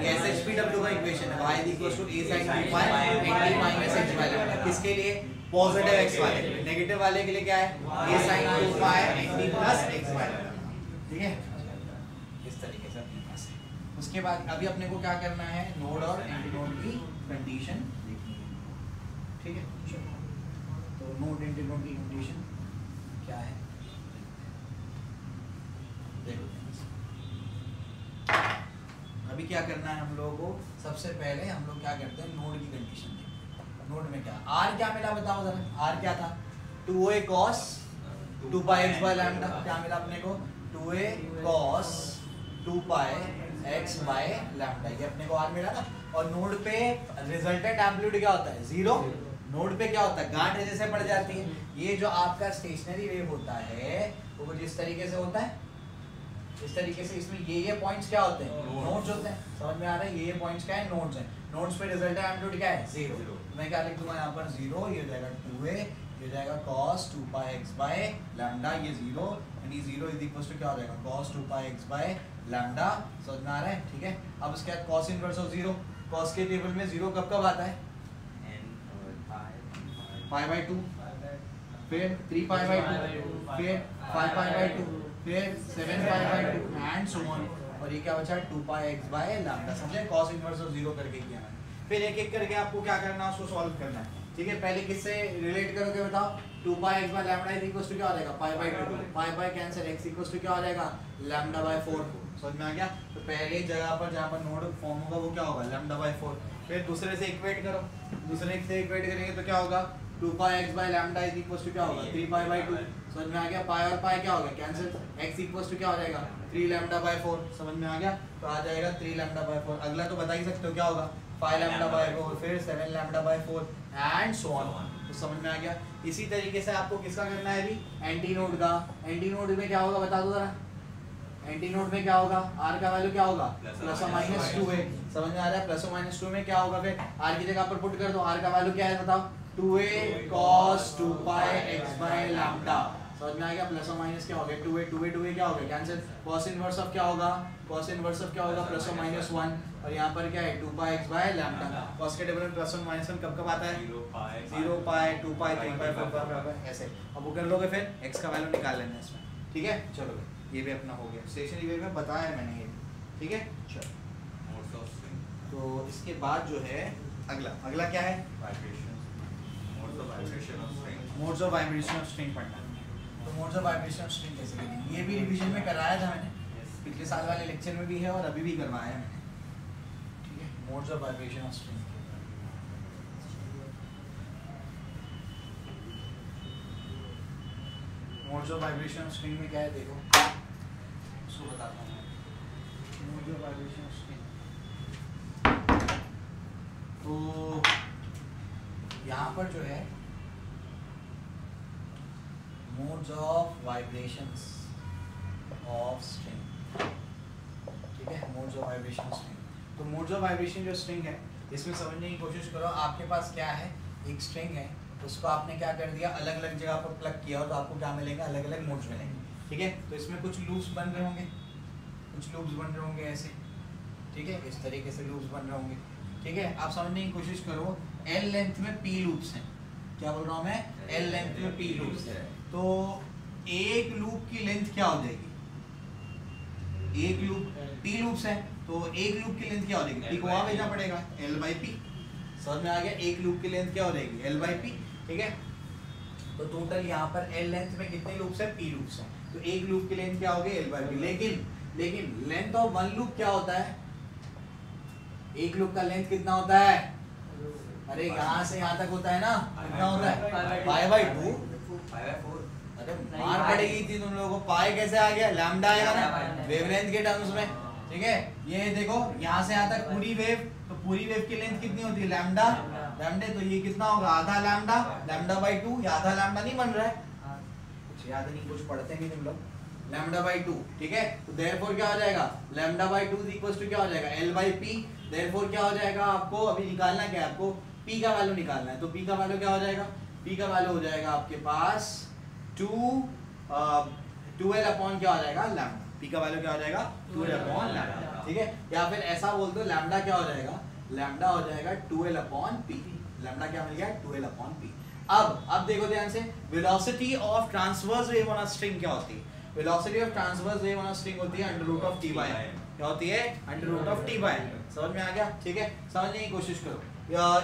S1: SHPW का इक्वेशन है, y equals to a sin 2 pi nt minus h by lambda. किसके लिए, पॉजिटिव x वाले के लिए। नेगेटिव वाले के लिए क्या है, a sin 2 pi nt plus x by lambda, ठीक है। इस तरीके से अपने पास है। उसके बाद अभी अपने को क्या करना है, नोड और एंटी नोड की कंडीशन देखनी है, ठीक है। चलो तो नोड एंटी नोड की कंडीशन क्या है देखो। अभी क्या करना है हम लोगों को, सबसे पहले हम लोग क्या करते हैं, नोड की कंडीशन देखते हैं। नोड में क्या, r क्या मिला बताओ जरा, r क्या था, 2a cos 2 pi x by lambda। क्या मिला अपने को, 2a cos 2 pi x by lambda, ये अपने को r मिला ना। और नोड पे रिजल्टेंट एम्पलीट्यूड क्या होता है, 0। नोड पे क्या होता है, गांठ जैसे पड़ जाती है। ये जो आपका स्टेशनरी वेव होता है वो कुछ इस तरीके से होता है, इस तरीके से। इसमें ये पॉइंट्स क्या होते हैं, नोड्स होते हैं, समझ में आ रहा है। ये पॉइंट्स क्या है, नोड्स हैं। नोड्स पे रिजल्टेंट एम्पलीट्यूड क्या है, 0। मैं क्या लिख दूंगा यहाँ पर 0, ये हो जाएगा 2a, ये हो जाएगा cos 2 pi x by lambda, ये 0 यानी 0 इज इक्वल टू क्या हो जाएगा, cos 2 pi x by lambda। समझ में आ रहा है, ठीक है। अब उसके बाद cos इनवर्स ऑफ 0, cos के टेबल में 0 कब कब आता है, pi by 2, फिर 3 pi by 2, फिर 5 pi by 2, फिर 7 pi by 2 and so on. और ये क्या बचा, 2 pi x by lambda। समझे, cos इनवर्स ऑफ 0 करके किया मैंने। फिर एक एक करके आपको क्या करना है, उसको सॉल्व करना है, ठीक है। पहले किससे रिलेट करोगे बताओ, 2 pi x by lambda is equal to क्या हो जाएगा, pi by 2, pi by cancel, x equal to क्या हो जाएगा, lambda by 4। समझ में आ गया। तो पहले जगह पर जहाँ पर नोड फॉर्म होगा वो क्या होगा, lambda by 4। फिर दूसरे से इक्वेट करो, दूसरे से इक्वेट करेंगे तो क्या होगा, 2 pi x by lambda is equal to क्या होगा, 3 pi by 2। समझ में आ गया। पाई और पाई क्या होगा, कैंसिल, x इक्वल टू क्या हो जाएगा, 3 lambda by 4। समझ में आ गया। तो आ जाएगा 3 lambda by 4। अगला तो बता ही सकते हो क्या होगा, 5 lambda by 4, फिर 7 lambda by 4 and so on. तो समझ में आ गया। इसी तरीके से आपको किसका करना है अभी, एंटी नोड का। एंटी नोड में क्या होगा बता दो जरा, एंटी नोड में क्या होगा, r का वैल्यू क्या होगा, प्लस और माइनस 2 है। समझ में आ रहा है। प्लस और माइनस 2 में क्या होगा, फिर r की जगह पर पुट कर दो। r का वैल्यू क्या है बताओ, 2a cos 2 pi x by lambda। समझ में आ गया। प्लस और माइनस क्या हो गया, 2a क्या हो गया, कैंसिल। cos इनवर्स ऑफ क्या होगा, cos इनवर्स ऑफ क्या होगा, प्लस और माइनस 1। और यहाँ पर क्या है, 2 pi x by lambda। cos के टेबल में प्लस और माइनस 1 कब कब आता है, 0 pi 2 pi 3 pi 4 pi ऐसे। अब वो कर लोगे, फिर x का वैल्यू निकाल लेना है इसमें, ठीक है। चलो ये भी अपना हो गया। स्टेशनरी वेव में बताया है मैंने ये, ठीक है। चलो तो इसके बाद जो है अगला क्या है, modes of vibration of string पढ़ना है। तो modes of vibration of string कैसे करेंगे, ये भी रिवीजन में कराया था मैंने, पिछले साल वाले लेक्चर में भी है और अभी भी करवाया है मैंने, ठीक है। Modes of vibration of string, modes of vibration of string में क्या है देखो, उसको बताता हूँ मैं। Modes of vibration of string, तो यहाँ पर जो है modes of vibrations of string, ठीक है। Modes of vibration of string. तो मोड्स ऑफ वाइब्रेशन जो स्ट्रिंग है, इसमें समझने की कोशिश करो। आपके पास क्या है, एक स्ट्रिंग है, उसको आपने क्या कर दिया, अलग अलग जगह पर प्लग किया, तो आपको क्या मिलेगा, अलग अलग मोड्स मिलेंगे, ठीक है। तो इसमें कुछ लूप्स बन रहे होंगे, कुछ लूप्स बन रहे होंगे ऐसे, ठीक है। इस तरीके से लूप्स बन रहे होंगे, ठीक है। आप समझने की कोशिश करो, L लेंथ में P लूप्स हैं। क्या बोल रहा हूँ मैं, L लेंथ में P लूप्स है। तो एक लूप की लेंथ क्या हो जाएगी, एक लूप P लूप्स है, तो एक लूप की लेंथ क्या हो जाएगी, P को वहाँ भेजना पड़ेगा, L by P। समझ में आ गया। एक लूप की लेंथ क्या हो जाएगी, L by P, ठीक है। तो टोटल यहाँ पर L लेंथ में कितने लूप्स हैं, P लूप्स हैं। तो एक लूप की लेंथ क्या होगी, L by P। लेकिन लेंथ ऑफ वन लूप क्या होता है, एक लूप का लेंथ कितना होता है, अरे यहाँ से यहाँ तक होता है ना, कितना होता है, पाई बाई 2। अरे मार पड़ेगी थी तुम लोगों को, पाई कैसे आ गया, लैम्डा आएगा ना वेवलेंथ के टर्म्स में, ठीक है। ये देखो यहाँ से यहाँ तक पूरी वेव, तो पूरी वेव की लेंथ कितनी होती है, लैम्डा। तो ये कितना होगा, आधा लैम्डा, लैम्डा बाई 2। ये आधा लैम्डा नहीं बन रहा है, याद नहीं, कुछ पढ़ते नहीं तुम लोग। लैम्डा बाई 2, ठीक है। तो देयरफॉर क्या हो जाएगा, lambda by 2 is equal to क्या हो जाएगा, एल बाई पी। देयरफॉर क्या हो जाएगा, आपको अभी निकालना क्या है, आपको पी का वैल्यू निकालना है। तो पी का वैल्यू क्या हो जाएगा, पी का वैल्यू हो जाएगा आपके पास 12 अपॉन क्या हो जाएगा, लैम्डा। पी का वैल्यू क्या हो जाएगा, 12 अपॉन लैम्डा, ठीक है। या फिर ऐसा बोल दो, लैम्डा क्या हो जाएगा, लैम्डा हो जाएगा 12 अपॉन पी। लैम्डा क्या मिल गया, 12 अपॉन पी। अब देखो ध्यान से, velocity of transverse wave on a string क्या होती है, velocity of transverse wave on a string होती है under root of T by N. क्या होती है, under root of T by N. समझ में आ गया, ठीक है। समझने की कोशिश करो।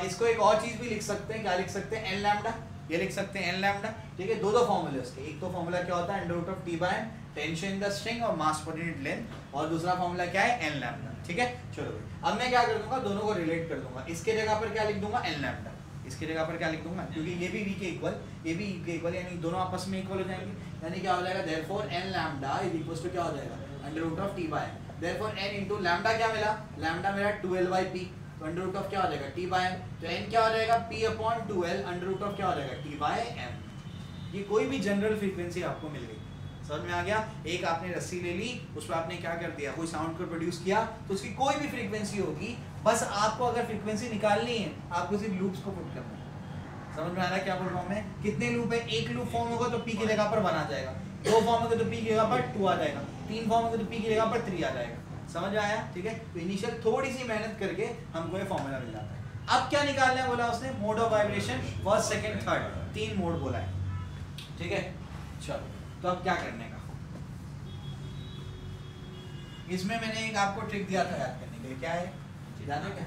S1: इसको एक और चीज भी लिख सकते हैं, क्या लिख सकते हैं, एन लैम्डा। ये लिख सकते हैं एन लैम्डा, ठीक है। दो फॉर्मूले उसके, एक तो फॉर्मूला क्या होता है under root of T by N, tension in the string और मास पर यूनिट लेंथ, और दूसरा फॉर्मूला क्या है, एन लैम्डा, ठीक है। चलो अब मैं क्या कर दूंगा, दोनों को रिलेट कर दूंगा। इसके जगह पर क्या लिख दूंगा, एन लैम्डा। इसके जगह पर क्या लिख दूंगा, क्योंकि ये भी v के इक्वल, ये भी e के इक्वल, यानी दोनों आपस में इक्वल हो जाएंगे। यानी क्या हो जाएगा, therefore n lambda is equal to क्या हो जाएगा, under root of t by n। Therefore n into lambda क्या मिला, लैम्डा मेरा 12 बाय p, तो अंडर रूट ऑफ क्या हो जाएगा, t बाय n। तो n क्या हो जाएगा, p upon 12 under root of क्या हो जाएगा, t बाय m। ये कोई भी जनरल फ्रीक्वेंसी आपको मिल गई, समझ में आ गया। एक आपने रस्सी ले ली, उस पर आपने क्या कर दिया, कोई साउंड को प्रोड्यूस किया, तो उसकी कोई भी फ्रीक्वेंसी होगी, बस आपको अगर फ्रीक्वेंसी निकालनी है, आपको सिर्फ लूप्स को पुट करना है। समझ में आ रहा है क्या बोल रहा हूं मैं, कितने लूप है, एक लूप फॉर्म होगा तो p की जगह पर 1 आ जाएगा, 2 फॉर्म होगा तो p की जगह पर 2 आ जाएगा, 3 फॉर्म होगा तो p की जगह पर 3 आ जाएगा। समझ में आया, ठीक है। तो इनिशियल थोड़ी सी मेहनत करके हमको ये फॉर्मूला मिल जाता है। अब क्या निकालना है बोला उसने, mode of vibration, first second third, 3 mode बोला है, ठीक है। चलो तो अब क्या करने का, इसमें मैंने एक आपको ट्रिक दिया था याद करने के लिए, क्या है, याद है क्या,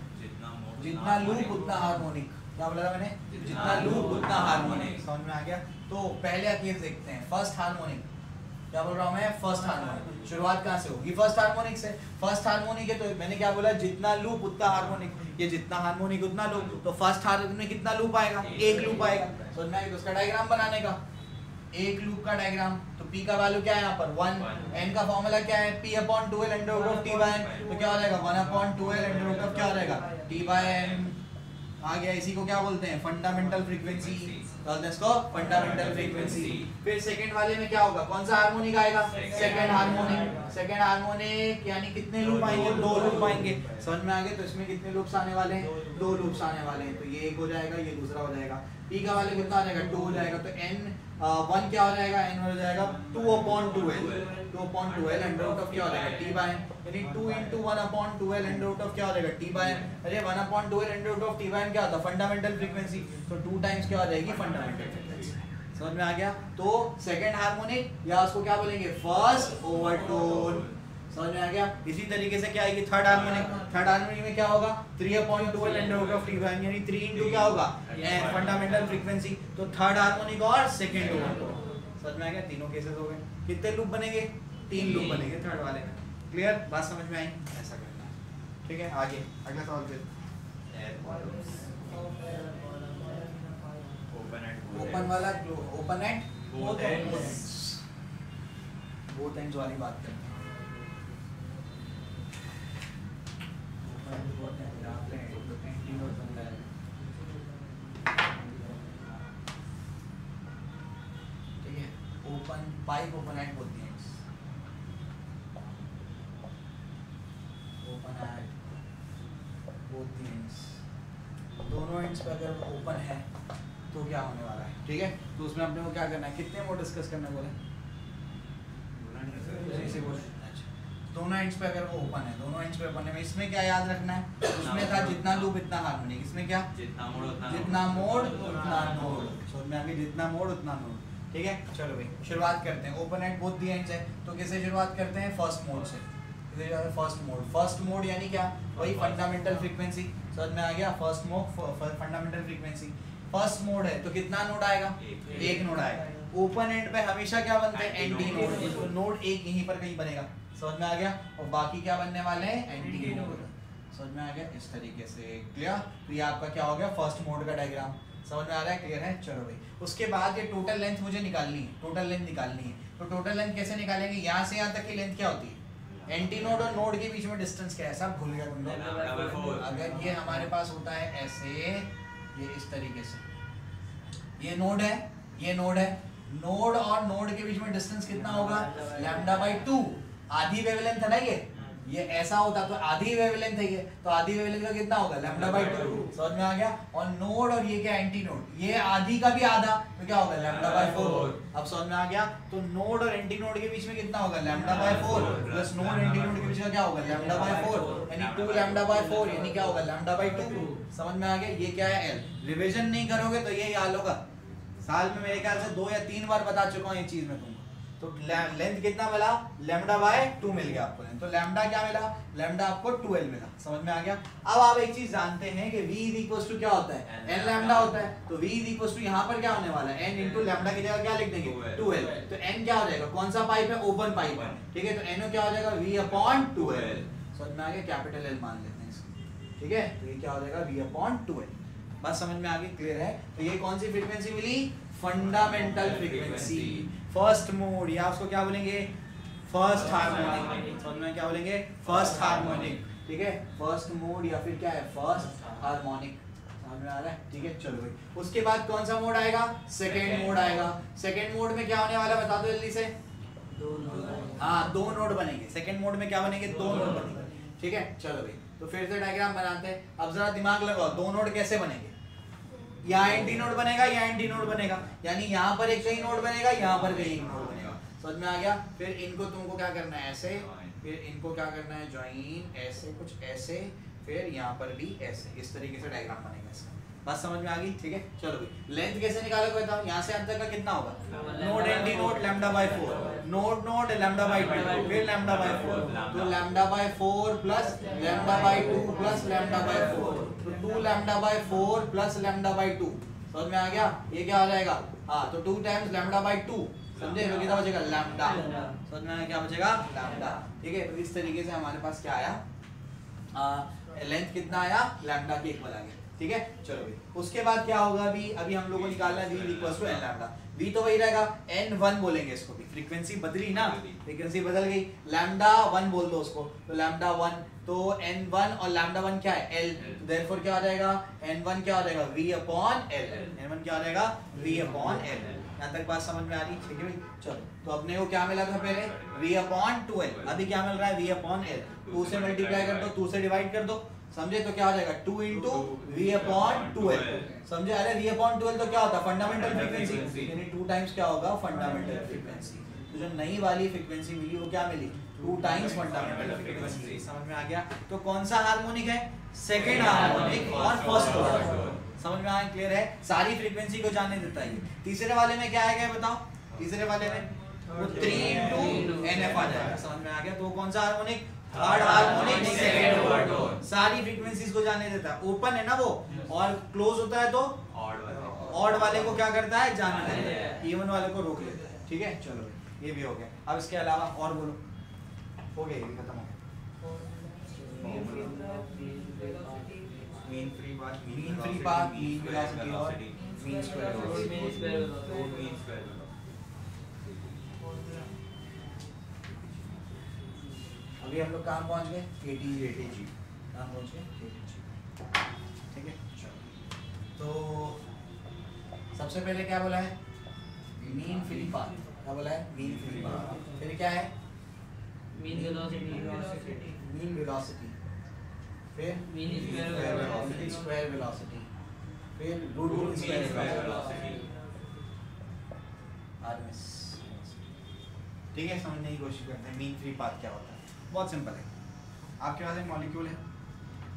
S1: जितना लूप उतना हार्मोनिक। क्या बोला था मैंने, जितना लूप उतना हार्मोनिक। समझ में आ गया। तो पहले केस देखते हैं, फर्स्ट हार्मोनिक। क्या बोल रहा हूं मैं, फर्स्ट हार्मोनिक। शुरुआत कहां से होगी, फर्स्ट हार्मोनिक से। फर्स्ट हार्मोनिक है तो मैंने क्या बोला, जितना लूप उतना हार्मोनिक। ये जितना हार्मोनिक उतना लूप, तो फर्स्ट हार्मोनिक में कितना लूप आएगा, एक लूप आएगा। समझ में आ गया। उसका डायग्राम बनाने का, एक लूप का डायग्राम। तो p का वैल्यू क्या है यहाँ पर 1, n का फॉर्मूला क्या है, p upon 12 under root of t by n। तो क्या हो जाएगा 1 अपॉन 12 अंडर रूट ऑफ क्या हो जाएगा, t बाय n आ गया। इसी को क्या बोलते हैं, फंडामेंटल फ्रीक्वेंसी। तो इसको फंडामेंटल फ्रीक्वेंसी। फिर सेकंड वाले में क्या होगा, कौन सा हार्मोनिक आएगा, सेकंड हार्मोनिक। सेकंड हार्मोनिक यानी कितने लूप आएंगे, 2 लूप आएंगे। समझ में आ गए। तो इसमें कितने लूप्स आने वाले हैं, 2 लूप्स आने वाले हैं। तो ये एक हो जाएगा, ये दूसरा हो जाएगा। p का वैल्यू कितना आ जाएगा, 2 हो जाएगा। तो n 1 क्या हो जाएगा, n हो जाएगा 2 upon 12, 2 upon 12 under root of क्या हो जाएगा, t बाय n। यानी 2 into 1 upon 12 under root of क्या हो जाएगा, t बाय n। अरे 1 upon 12 under root of t by n क्या होता है, फंडामेंटल फ्रीक्वेंसी। तो 2 टाइम्स क्या हो जाएगी, फंडामेंटल फ्रीक्वेंसी। समझ में आ गया। तो सेकंड हार्मोनिक या उसको क्या बोलेंगे, फर्स्ट ओवरटोन। समझ में आ गया। इसी तरीके से क्या आएगी, थर्ड हार्मोनिक। थर्ड हार्मोनिक में क्या होगा, 3 upon 12 under root of t by n, यानी 3 into क्या होगा, फंडामेंटल फ्रीक्वेंसी। तो थर्ड हार्मोनिक और सेकंड ओवरटोन। समझ में आ गया। तीनों केसेस हो गए। कितने लूप बनेंगे, 3 लूप बनेंगे थर्ड वाले में। क्लियर, बात समझ में आई। ऐसा करना है, ठीक है। आगे अगला सवाल फिर, ओपन वाला, ओपन एट बोथ एंड्स वाली बात करते हैं। ठीक है, open pipe, open at both ends, open at both ends. दोनों एंड्स पे अगर ओपन है तो क्या होने वाला है, ठीक है। तो उसमें अपने को क्या करना है, कितने मोड डिस्कस करना बोले, दोनों एंड्स पे अगर वो ओपन है, दोनों एंड्स पे ओपन है। इसमें क्या याद रखना है, उसमें था जितना लूप इतना हार्मोनिक। इसमें क्या, जितना मोड उतना नोड। समझ में आ गई, जितना मोड उतना नोड, ठीक है। चलो भाई शुरुआत करते हैं। Open at both the ends है तो कैसे शुरुआत करते हैं, फर्स्ट मोड से। फर्स्ट मोड, फर्स्ट मोड यानी क्या, वही फंडामेंटल फ्रीक्वेंसी। समझ में आ गया, first mode fundamental frequency. First mode है तो कितना नोड आएगा, एक नोड आएगा। ओपन एंड पे हमेशा क्या बनते हैं, एंटी नोड। तो नोड एक यहीं पर कहीं बनेगा। समझ में आ गया। और बाकी क्या बनने वाले हैं, एंटी नोड। समझ में आ गया, इस तरीके से। क्लियर। तो ये आपका क्या हो गया, फर्स्ट मोड का डायग्राम। समझ में आ रहा है, क्लियर है। चलो भाई, उसके बाद ये टोटल लेंथ मुझे निकालनी है, टोटल लेंथ निकालनी है। तो टोटल लेंथ कैसे निकालेंगे, यहाँ से यहाँ तक की लेंथ क्या होती है, एंटी नोड और नोड के बीच में डिस्टेंस क्या है, सब भूल गया तुम लोग। अगर ये हमारे पास होता है ऐसे, ये इस तरीके से, ये नोड है, ये नोड है, नोड और नोड के बीच में डिस्टेंस कितना होगा लैम्डा बाई 2। आधी वेवलेंथ है ना ये ऐसा होता तो आधी वेवलेंथ है ये, तो आधी वेवलेंथ का कितना होगा लैम्डा बाई 2। समझ में आ गया। और नोड और ये क्या एंटी नोड, ये आधी का भी आधा तो क्या होगा लैम्डा बाई 4। अब समझ में आ गया। तो नोड और एंटी नोड के बीच में कितना होगा lambda by 4 plus node anti node के बीच में क्या होगा लैम्डा बाई 4 यानी 2 लैम्डा बाई 4 यानी क्या होगा लैम्डा बाई 2। समझ में आ गया। ये क्या है एल। रिवीजन नहीं करोगे तो ये याद होगा, साल में मेरे ख्याल से 2 या 3 बार बता चुका हूं ये चीज में तुमको। तो लेंथ कितना मिला लैम्डा बाय 2 मिल गया आपको। तो लैम्डा क्या मिला लैम्डा आपको 12 मिला। समझ में आ गया। अब आप एक चीज जानते हैं कि v इक्वल्स टू क्या होता है n लैम्डा होता है। तो v इक्वल्स टू यहां पर क्या होने वाला है n इनटू लैम्डा की जगह क्या लिख देंगे 12। तो n क्या हो जाएगा, कौन सा पाइप है ओपन पाइप है, ठीक है। तो n क्या हो जाएगा v/12। समझ में आ गया। कैपिटल L मान लेते हैं इसको, ठीक है। तो ये क्या हो जाएगा v/12। बस समझ में आ गई, क्लियर है। तो ये कौन सी फ्रीक्वेंसी मिली फंडामेंटल फ्रीक्वेंसी फर्स्ट मोड, या उसको क्या बोलेंगे फर्स्ट हार्मोनिक। समझ में क्या बोलेंगे फर्स्ट हार्मोनिक, ठीक है। फर्स्ट मोड या फिर क्या है फर्स्ट हार्मोनिक। समझ में आ रहा है, ठीक है। चलो भाई उसके बाद कौन सा मोड आएगा सेकेंड मोड आएगा। सेकेंड मोड में क्या होने वाला है बता दो जल्दी से। हाँ 2 नोड बनेंगे। सेकेंड मोड में क्या बनेंगे 2 नोड बनेंगे, ठीक है। चलो भाई तो फिर से डायग्राम बनाते हैं। अब जरा दिमाग लगाओ 2 नोड कैसे बनेंगे। यहाँ एंटी नोड बनेगा या एंटी नोड बनेगा, यानी यहाँ पर एक कहीं नोड बनेगा यहाँ पर कहीं एक नोड बनेगा। समझ में आ गया। फिर इनको तुमको क्या करना है ऐसे, फिर इनको क्या करना है ज्वाइन ऐसे कुछ ऐसे, फिर यहाँ पर भी ऐसे, इस तरीके से डायग्राम बनेगा इसका। बात समझ में आ गई, ठीक है। चलो भाई लेंथ कैसे निकालोगे बताओ। यहाँ से अंतर का कितना होगा node anti node lambda by 4 node node lambda by 2 फिर लैम्डा बाई 4 तो lambda by 4 plus lambda by 2 plus lambda by 4 तो 2 lambda by 4 plus lambda by 2। समझ में आ गया। ये क्या हो जाएगा हाँ तो 2 टाइम्स लैम्डा बाई 2 समझे। तो कितना बचेगा लैम्डा। समझ में क्या बचेगा लैम्डा, ठीक है। तो इस तरीके से हमारे पास क्या आया लेंथ कितना आया लैम्डा के इक्वल आ गया, ठीक है। चलो भाई उसके बाद क्या होगा अभी हम लोगों को निकालना है v equals to n lambda. v तो वही रहेगा n1 बोलेंगे इसको भी, फ्रीक्वेंसी बदली ना, फ्रीक्वेंसी बदल गई। लैम्डा 1 बोल दो उसको, तो लैम्डा 1 तो n1 और लैम्डा 1 क्या है l, तो देयरफॉर क्या हो जाएगा n1 क्या हो जाएगा v/l। n1 क्या हो जाएगा v/l। यहाँ तक बात समझ में आ रही, ठीक है भाई। चलो तो अपने को क्या मिला था पहले v/12। अभी क्या मिल रहा है v/l। 2 से मल्टीप्लाई कर दो, 2 से डिवाइड कर दो, समझे। तो क्या हो जाएगा 2 into v/12। समझे। अरे v/12 तो क्या होता है फंडामेंटल फ्रीक्वेंसी, यानी 2 टाइम्स क्या होगा फंडामेंटल फ्रीक्वेंसी। तो जो नई वाली फ्रीक्वेंसी मिली वो क्या मिली 2 टाइम्स फंडामेंटल फ्रीक्वेंसी। समझ में आ गया। तो कौन सा हार्मोनिक है सेकंड हार्मोनिक और फर्स्ट हार्मोनिक। समझ में आया, क्लियर है। सारी फ्रीक्वेंसी को जानने देता है। तीसरे वाले में क्या आएगा बताओ। तीसरे वाले में वो 3 into nf आ जाएगा। समझ में आ गया। तो कौन सा हार्मोनिक थर्ड हार्मोनिक सेकंड। सारी फ्रीक्वेंसीज को जानने देता है। ओपन है ना वो और क्लोज होता है तो ऑड वाले को क्या करता है जानने देता है, इवन वाले को रोक लेता है, ठीक है। चलो ये भी हो गया। अब इसके अलावा और बोलो। हो गया, ये खत्म हो गया।
S2: Mean free path
S1: mean velocity और मीन स्क्वायर। अभी हम लोग कहाँ पहुँच गए ATG कहाँ पहुँच गए ATG, ठीक है। तो सबसे पहले क्या बोला है मीन फ्री पाथ। क्या बोला है मीन फ्री पाथ। फिर क्या है
S3: मीन वेलोसिटी,
S1: मीन वेलोसिटी, फिर
S3: मीन
S1: स्क्वायर वेलोसिटी, फिर root mean square velocity RMS, ठीक है। समझने की कोशिश करते हैं मीन फ्री पाथ क्या होता है। बहुत सिंपल है। आपके पास एक मॉलिक्यूल है,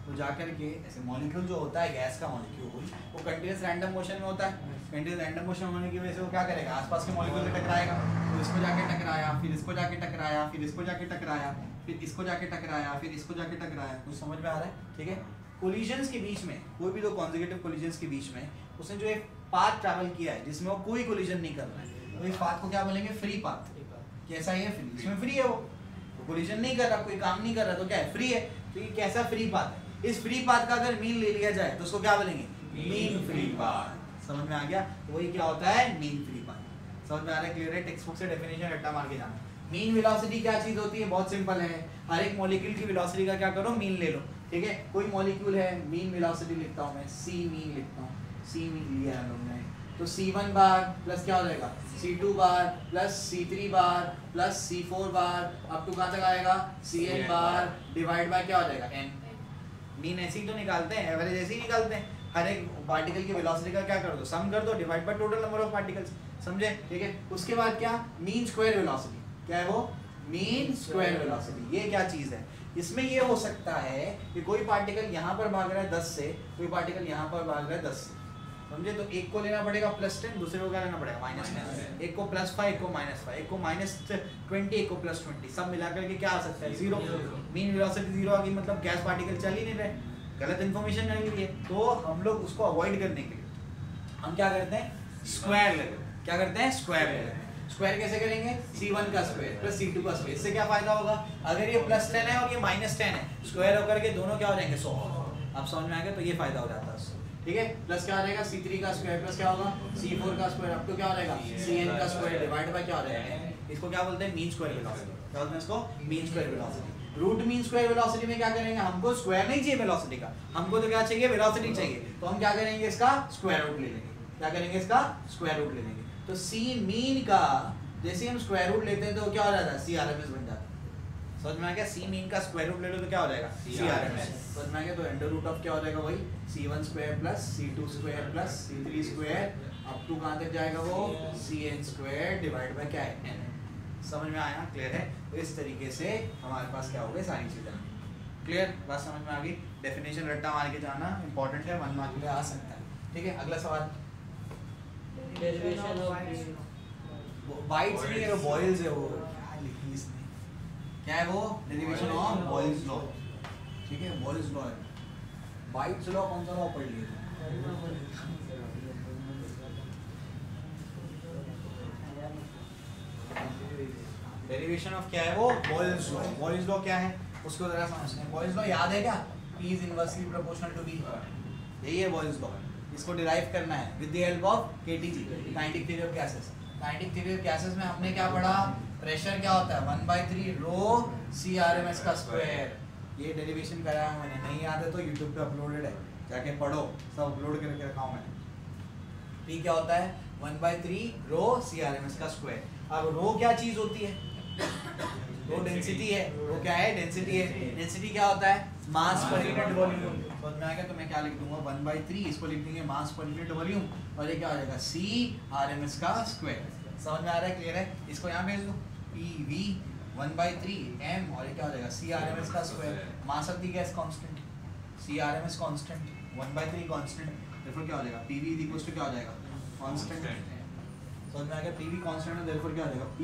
S1: तो जाकर के ऐसे मॉलिक्यूल जो होता है गैस का मॉलिक्यूल वो कंटीन्यूअस रैंडम मोशन में होता है। कंटीन्यूअस रैंडम मोशन होने की वजह से वो क्या करेगा आसपास के मॉलिक्यूल से टकराएगा। तो इसको जाके टकराया, फिर इसको जाके टकराया, फिर इसको जाके टकराया, फिर इसको जाके टकराया, फिर इसको जाके टकराया। कुछ समझ में आ रहा है, ठीक है। कोलिजन्स के बीच में कोई भी दो कॉन्जिक्यूटिव कोलिजन्स के बीच में उसने जो एक पाथ ट्रैवल किया है जिसमें वो कोई कोलिजन नहीं कर रहा है, तो इस पाथ को क्या बोलेंगे फ्री पाथ। कैसा है फ्री, इसमें फ्री है वो कोलिजन नहीं कर रहा, कोई काम नहीं कर रहा, तो क्या है फ्री है। तो ये कैसा फ्री पाथ है। इस फ्री पाथ का अगर मीन ले लिया जाए तो उसको क्या बोलेंगे मीन फ्री पाथ। समझ में आ गया। तो वही क्या होता है मीन फ्री पाथ। समझ में आ रहा है, क्लियर है। टेक्स्ट बुक से डेफिनेशन रट्टा मार के जाना। मीन वेलोसिटी क्या चीज होती है, बहुत सिंपल है। हर एक मॉलिक्यूल की वेलोसिटी का क्या करो मीन ले लो, ठीक है। कोई मॉलिक्यूल है मीन वेलोसिटी लिखता हूँ मैं C मीन लिखता हूँ, C मीन लिया है हमने। तो C1 बार प्लस क्या हो जाएगा C2 bar plus C3 bar plus C4 bar up to कहाँ तक आएगा Cn बार डिवाइड बाय क्या हो जाएगा n। मीन ऐसे ही तो निकालते हैं, एवरेज ऐसे ही निकालते हैं। हर एक पार्टिकल की वेलोसिटी का क्या कर दो, सम कर दो divide by total number of particles, समझे? ठीक है, उसके बाद क्या मीन स्क्वायर वेलोसिटी, क्या है वो मीन स्क्वायर वेलोसिटी। ये क्या चीज है, इसमें ये हो सकता है कि कोई पार्टिकल यहाँ पर भाग रहा है 10 से, कोई पार्टिकल यहाँ पर भाग रहा है 10 से, समझे? तो एक को लेना पड़ेगा +10, दूसरे को क्या लेना पड़ेगा -10, एक को +5, एक को -5, एक को -20, एक को +20, सब मिलाकर के क्या आ सकता है 0। मीन वेलोसिटी 0 आ गई, मतलब गैस पार्टिकल चल ही नहीं रहे, गलत इन्फॉर्मेशन नहीं मिली है। तो हम लोग उसको अवॉइड करने के लिए हम क्या करते हैं स्क्वायर ले लेते हैं। क्या करते हैं स्क्वायर ले लेते हैं। स्क्वायर कैसे करेंगे C1 का स्क्वायर प्लस C2 का स्क्वायर। इससे क्या फायदा होगा, अगर ये +10 है और ये -10 है, स्क्वायर होकर के दोनों क्या हो जाएंगे 100। आप समझ में आ गया? तो ये फायदा हो जाता है उससे, ठीक है। प्लस क्या हो जाएगा C3 का स्क्वायर प्लस क्या होगा C4 का स्क्वायर अप टू क्या हो जाएगा Cn का स्क्वायर डिवाइड बाय क्या हो जाएगा, इसको क्या बोलते हैं मीन स्क्वायर वेलोसिटी। क्या बोलते हैं इसको mean square velocity. Root mean square velocity में क्या करेंगे, हमको स्क्वायर नहीं चाहिए वेलोसिटी का, हमको तो क्या चाहिए वेलोसिटी चाहिए। तो हम क्या करेंगे इसका स्क्वायर रूट ले लेंगे। क्या करेंगे इसका स्क्वायर रूट ले लेंगे। तो C मीन का जैसे हम स्क्वायर रूट लेते हैं तो क्या हो जाता है CRMS बन जाता है। समझ में आ गया? C मीन का स्क्वायर रूट ले लो तो क्या हो जाएगा CRMS। समझ में आ गया? तो अंडर रूट ऑफ क्या हो जाएगा वही C1 square plus C2 square plus C3 square up to कहाँ तक जाएगा वो Cn स्क्वायर डिवाइड बाय क्या है n। समझ में आया? क्लियर है? तो इस तरीके से हमारे पास क्या हो गए सारी चीजें क्लियर। बात समझ में आ गई? डेफिनेशन रट्टा मार के जाना इंपॉर्टेंट है, 1 मार्क में आ सकता है। ठीक है, अगला सवाल।
S3: डेरिवेशन ऑफ
S1: बाइट्स नहीं है वो बॉयल्स है, वो क्या लिखी इसने, क्या है वो डेरिवेशन ऑफ बॉयल्स लॉ। ठीक है, बॉयल्स लॉ है। बाइट्स लॉ कौन सा लॉ पढ़ लिए? डेरिवेशन ऑफ क्या है वो बॉयल्स लॉ। बॉयल्स लॉ क्या है उसको जरा समझते हैं। बॉयल्स लॉ याद है क्या, P is inversely proportional to B, यही है बॉयल्स लॉ। इसको डिराइव करना है with the help of KTG, kinetic theory of gases. Kinetic theory of gases में हमने क्या पढ़ा, प्रेशर क्या होता है 1/3 रो CRMS का स्क्वायर। ये डेरिवेशन कराया मैंने, नहीं याद है तो YouTube पे अपलोडेड है, जाके पढ़ो, सब अपलोड करके रखा हूं मैंने। P क्या होता है 1/3 रो CRMS का स्क्वायर। अब रो क्या चीज होती है, रो डेंसिटी है। रो क्या है डेंसिटी है। डेंसिटी क्या होता है मास पर यूनिट वॉल्यूम। समझ में आ गया? तो मैं क्या लिख दूंगा 1/3, इसको लिख देंगे मास पर यूनिट वॉल्यूम, और ये क्या हो जाएगा CRMS का स्क्वायर। समझ में आ रहा है? क्लियर है? इसको यहाँ भेज दो PV 1/3 m, और ये क्या हो जाएगा CRMS का square. Mass of the gas constant, CRMS constant, 1/3 constant, therefore क्या हो जाएगा PV इक्वल्स टू क्या हो जाएगा कांस्टेंट। समझ में आ गया? PV कांस्टेंट है, देयरफॉर क्या हो जाएगा P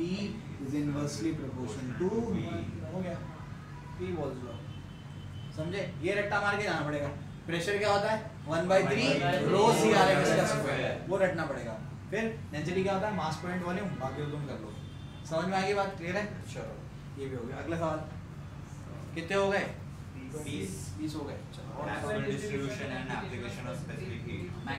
S1: is inversely proportional to हो गया P बॉयल्स लॉ। समझे? ये रट्टा मार के जाना पड़ेगा। प्रेशर क्या होता है 1/3 रो CRMS का स्क्वायर, वो रटना पड़ेगा। फिर डेंसिटी क्या होता है मास पर यूनिट वॉल्यूम, बाकी तुम कर लो। समझ में आ गई बात? क्लियर है? चलो ये भी हो गया। अगला सवाल कितने हो गए 20 हो गए। चलो
S2: Maximum distribution and application of specific heat.